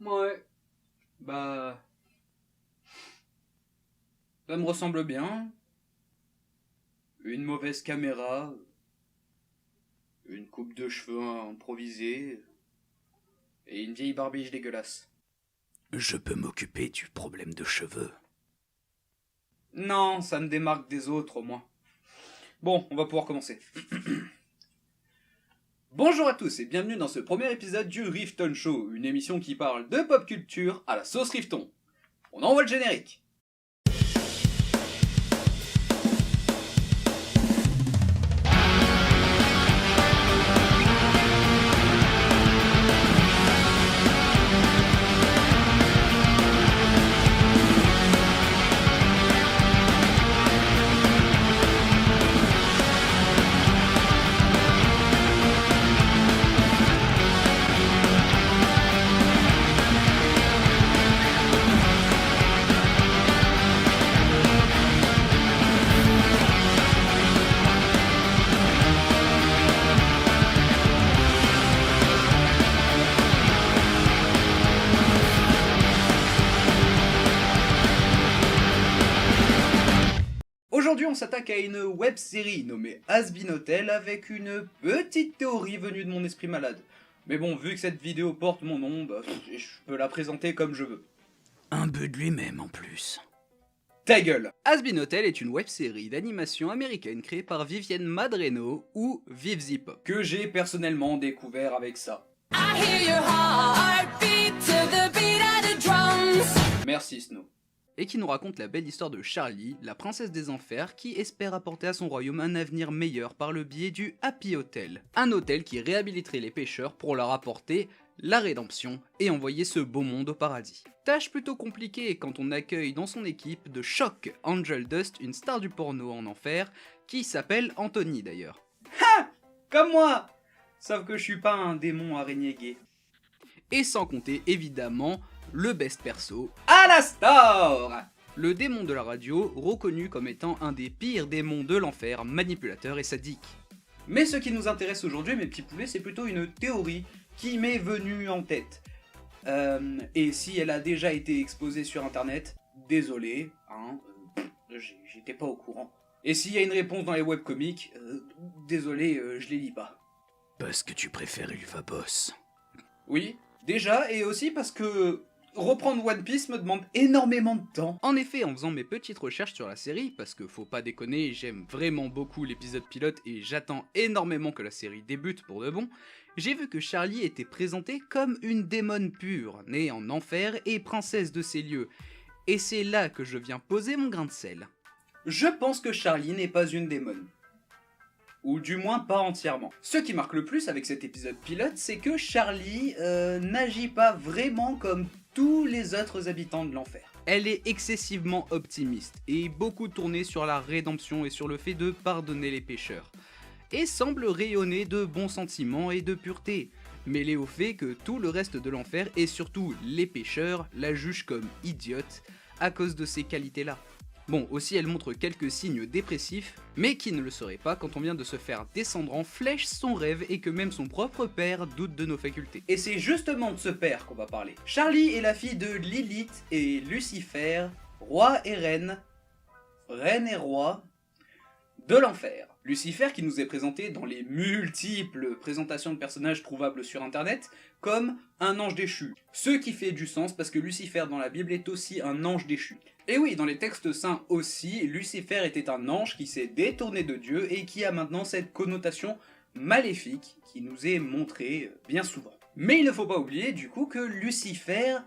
Ouais. Ça me ressemble bien. Une mauvaise caméra. Une coupe de cheveux improvisée. Et une vieille barbiche dégueulasse. Je peux m'occuper du problème de cheveux. Non, ça me démarque des autres au moins. Bon, on va pouvoir commencer. Bonjour à tous et bienvenue dans ce premier épisode du Rifton Show, une émission qui parle de pop culture à la sauce Rifton. On envoie le générique. Aujourd'hui, on s'attaque à une web-série nommée Has Been Hotel avec une petite théorie venue de mon esprit malade. Mais bon, vu que cette vidéo porte mon nom, je peux la présenter comme je veux. Un but de lui-même en plus. Ta gueule! Has Been Hotel est une web-série d'animation américaine créée par Vivienne Madreno ou Viv Zip, que j'ai personnellement découvert avec ça. I hear your heartbeat to the beat of the drums. Merci Snow. Et qui nous raconte la belle histoire de Charlie, la princesse des enfers, qui espère apporter à son royaume un avenir meilleur par le biais du Happy Hotel. Un hôtel qui réhabiliterait les pêcheurs pour leur apporter la rédemption et envoyer ce beau monde au paradis. Tâche plutôt compliquée quand on accueille dans son équipe de choc Angel Dust, une star du porno en enfer, qui s'appelle Anthony d'ailleurs. Ha! Comme moi! Sauf que je suis pas un démon araignée gay. Et sans compter évidemment le best perso, Alastor! Le démon de la radio, reconnu comme étant un des pires démons de l'enfer, manipulateur et sadique. Mais ce qui nous intéresse aujourd'hui, mes petits poulets, c'est plutôt une théorie qui m'est venue en tête. Et si elle a déjà été exposée sur internet, désolé, hein, j'étais pas au courant. Et s'il y a une réponse dans les webcomics, désolé, je les lis pas. Parce que tu préfères Ulva Boss. Oui, déjà, et aussi parce que reprendre One Piece me demande énormément de temps. En effet, en faisant mes petites recherches sur la série, parce que faut pas déconner, j'aime vraiment beaucoup l'épisode pilote et j'attends énormément que la série débute pour de bon, j'ai vu que Charlie était présentée comme une démone pure, née en enfer et princesse de ces lieux. Et c'est là que je viens poser mon grain de sel. Je pense que Charlie n'est pas une démone. Ou du moins pas entièrement. Ce qui marque le plus avec cet épisode pilote, c'est que Charlie n'agit pas vraiment comme tous les autres habitants de l'enfer. Elle est excessivement optimiste et beaucoup tournée sur la rédemption et sur le fait de pardonner les pécheurs. Et semble rayonner de bons sentiments et de pureté, mêlée au fait que tout le reste de l'enfer et surtout les pécheurs la jugent comme idiote à cause de ces qualités-là. Bon, aussi elle montre quelques signes dépressifs, mais qui ne le seraient pas quand on vient de se faire descendre en flèche son rêve et que même son propre père doute de nos facultés. Et c'est justement de ce père qu'on va parler. Charlie est la fille de Lilith et Lucifer, roi et reine et roi de l'enfer. Lucifer qui nous est présenté dans les multiples présentations de personnages trouvables sur internet comme un ange déchu. Ce qui fait du sens parce que Lucifer dans la Bible est aussi un ange déchu. Et oui, dans les textes saints aussi, Lucifer était un ange qui s'est détourné de Dieu et qui a maintenant cette connotation maléfique qui nous est montrée bien souvent. Mais il ne faut pas oublier du coup que Lucifer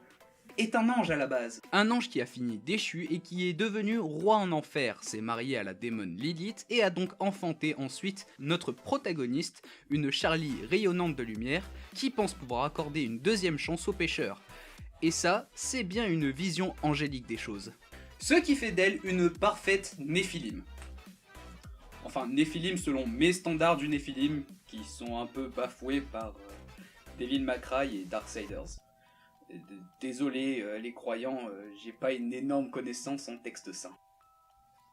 est un ange à la base. Un ange qui a fini déchu et qui est devenu roi en enfer, s'est marié à la démone Lilith et a donc enfanté ensuite notre protagoniste, une Charlie rayonnante de lumière, qui pense pouvoir accorder une deuxième chance aux pécheurs. Et ça, c'est bien une vision angélique des choses. Ce qui fait d'elle une parfaite Néphilim. Enfin, Néphilim selon mes standards du Néphilim, qui sont un peu bafoués par Devil May Cry et Darksiders. Désolé les croyants, j'ai pas une énorme connaissance en texte saint.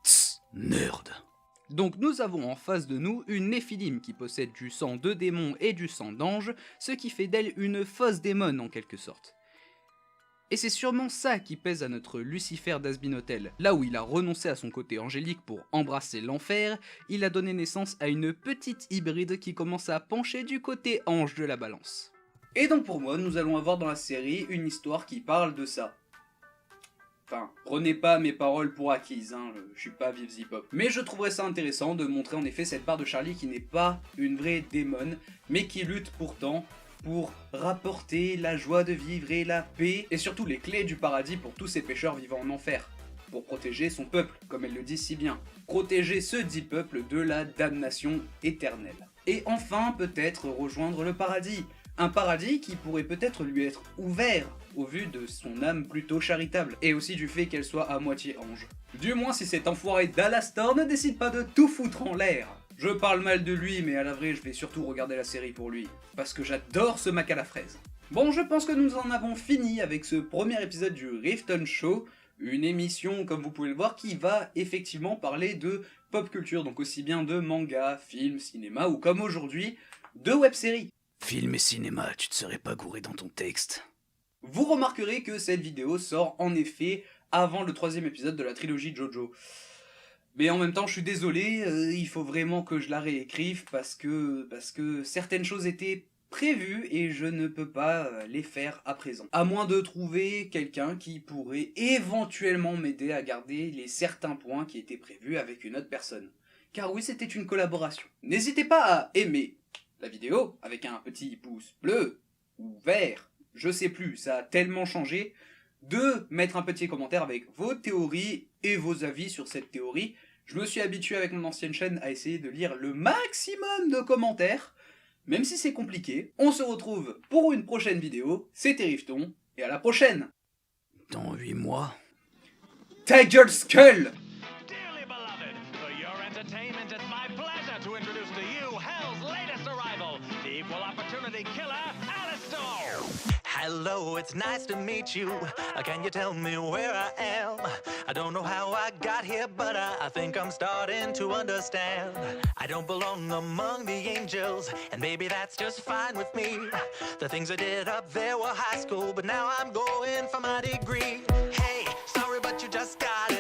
Tss, nerd. Donc nous avons en face de nous une Néphilim qui possède du sang de démon et du sang d'ange, ce qui fait d'elle une fausse démone en quelque sorte. Et c'est sûrement ça qui pèse à notre Lucifer d'Hasbin Hotel. Là où il a renoncé à son côté angélique pour embrasser l'enfer, il a donné naissance à une petite hybride qui commence à pencher du côté ange de la balance. Et donc pour moi, nous allons avoir dans la série une histoire qui parle de ça. Enfin, prenez pas mes paroles pour acquises, hein, je suis pas Viv Zipop. Mais je trouverais ça intéressant de montrer en effet cette part de Charlie qui n'est pas une vraie démone, mais qui lutte pourtant pour rapporter la joie de vivre et la paix, et surtout les clés du paradis pour tous ces pécheurs vivant en enfer, pour protéger son peuple, comme elle le dit si bien. Protéger ce dit peuple de la damnation éternelle. Et enfin, peut-être rejoindre le paradis. Un paradis qui pourrait peut-être lui être ouvert, au vu de son âme plutôt charitable, et aussi du fait qu'elle soit à moitié ange. Du moins si cet enfoiré d'Alastor ne décide pas de tout foutre en l'air. Je parle mal de lui, mais à la vraie, je vais surtout regarder la série pour lui, parce que j'adore ce Mac à la fraise. Bon, je pense que nous en avons fini avec ce premier épisode du Rifton Show, une émission, comme vous pouvez le voir, qui va effectivement parler de pop culture, donc aussi bien de manga, films, cinéma, ou comme aujourd'hui, de web-séries. Film et cinéma, tu te serais pas gouré dans ton texte. Vous remarquerez que cette vidéo sort en effet avant le 3e épisode de la trilogie Jojo. Mais en même temps, je suis désolé, il faut vraiment que je la réécrive parce que certaines choses étaient prévues et je ne peux pas les faire à présent. À moins de trouver quelqu'un qui pourrait éventuellement m'aider à garder les certains points qui étaient prévus avec une autre personne. Car oui, c'était une collaboration. N'hésitez pas à aimer la vidéo avec un petit pouce bleu ou vert, je sais plus, ça a tellement changé, de mettre un petit commentaire avec vos théories et vos avis sur cette théorie. Je me suis habitué avec mon ancienne chaîne à essayer de lire le maximum de commentaires, même si c'est compliqué. On se retrouve pour une prochaine vidéo, c'était Rifton, et à la prochaine. Dans 8 mois. Ta gueule, Skull! Dearly beloved, for your entertainment, it's my pleasure to introduce to you Hell's latest arrival, the equal opportunity killer, Alastor! Hello, it's nice to meet you. Can you tell me where I am? I don't know how I got here, but I think I'm starting to understand. I don't belong among the angels, and maybe that's just fine with me. The things I did up there were high school, but now I'm going for my degree. Hey, sorry, but you just got